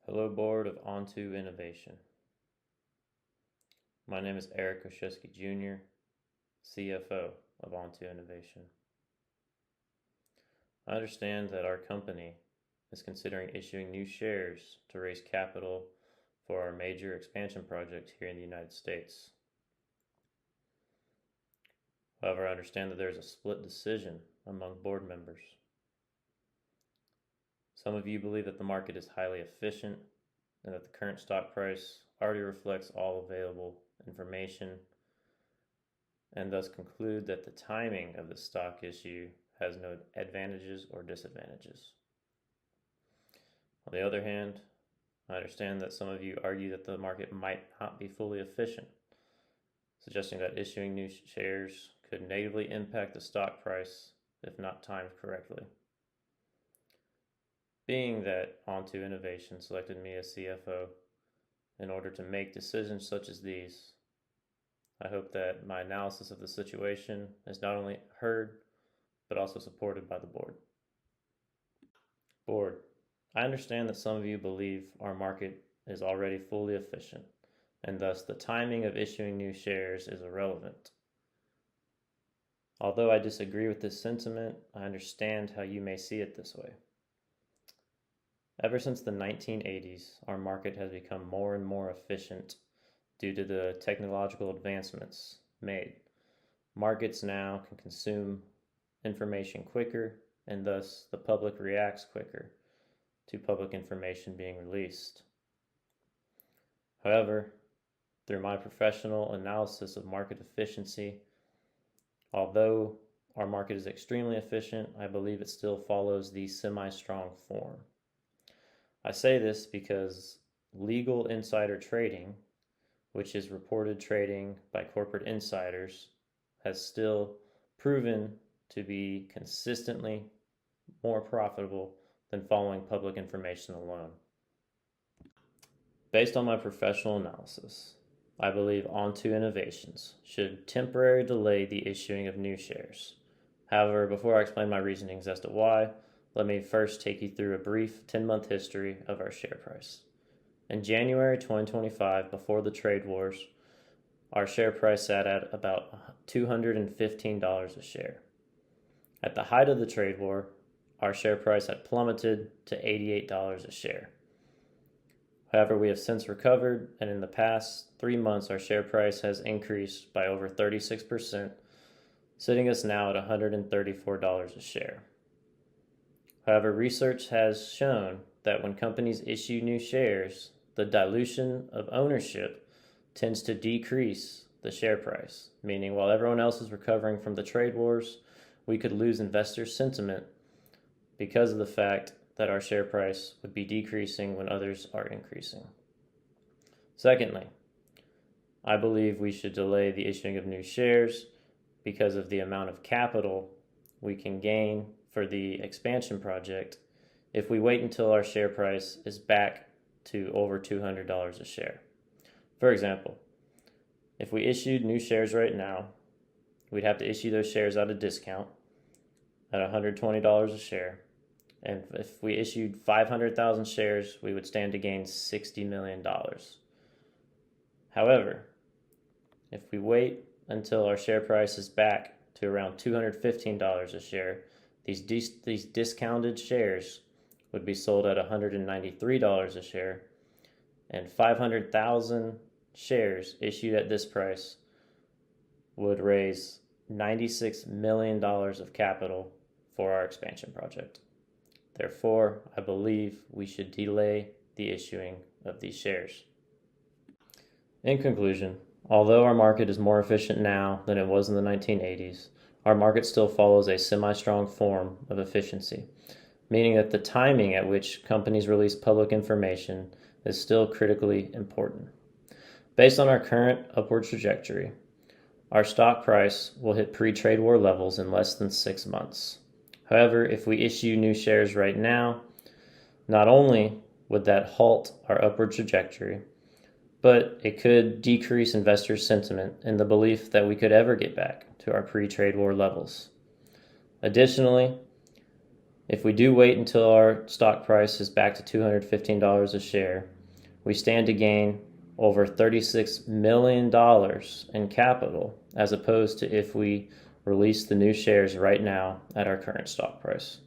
Hello, Board of Onto Innovation. My name is Eric Oshesky Jr., CFO of Onto Innovation. I understand that our company is considering issuing new shares to raise capital for our major expansion project here in the United States. However, I understand that there's a split decision among board members. Some of you believe that the market is highly efficient and that the current stock price already reflects all available information, and thus conclude that the timing of the stock issue has no advantages or disadvantages. On the other hand, I understand that some of you argue that the market might not be fully efficient, suggesting that issuing new shares could negatively impact the stock price if not timed correctly. Being that Onto Innovation selected me as CFO in order to make decisions such as these, I hope that my analysis of the situation is not only heard, but also supported by the board. Board, I understand that some of you believe our market is already fully efficient, and thus the timing of issuing new shares is irrelevant. Although I disagree with this sentiment, I understand how you may see it this way. Ever since the 1980s, our market has become more and more efficient due to the technological advancements made. Markets now can consume information quicker, and thus the public reacts quicker to public information being released. However, through my professional analysis of market efficiency, although our market is extremely efficient, I believe it still follows the semi-strong form. I say this because legal insider trading, which is reported trading by corporate insiders, has still proven to be consistently more profitable than following public information alone. Based on my professional analysis, I believe Onto Innovations should temporarily delay the issuing of new shares. However, before I explain my reasonings as to why, let me first take you through a brief 10-month history of our share price. In January 2025, before the trade wars, our share price sat at about $215 a share. At the height of the trade war, our share price had plummeted to $88 a share. However, we have since recovered, and in the past 3 months, our share price has increased by over 36%, sitting us now at $134 a share. However, research has shown that when companies issue new shares, the dilution of ownership tends to decrease the share price, meaning while everyone else is recovering from the trade wars, we could lose investor sentiment because of the fact that our share price would be decreasing when others are increasing. Secondly, I believe we should delay the issuing of new shares because of the amount of capital we can gain for the expansion project if we wait until our share price is back to over $200 a share. For example, if we issued new shares right now, we'd have to issue those shares at a discount at $120 a share. And if we issued 500,000 shares, we would stand to gain $60 million. However, if we wait until our share price is back to around $215 a share, these discounted shares would be sold at $193 a share, and 500,000 shares issued at this price would raise $96 million of capital for our expansion project. Therefore, I believe we should delay the issuing of these shares. In conclusion, although our market is more efficient now than it was in the 1980s, our market still follows a semi-strong form of efficiency, meaning that the timing at which companies release public information is still critically important. Based on our current upward trajectory, our stock price will hit pre-trade war levels in less than 6 months. However, if we issue new shares right now, not only would that halt our upward trajectory, but it could decrease investor sentiment in the belief that we could ever get back to our pre-trade war levels. Additionally, If we do wait until our stock price is back to $215 a share, we stand to gain over $36 million in capital, as opposed to if we release the new shares right now at our current stock price.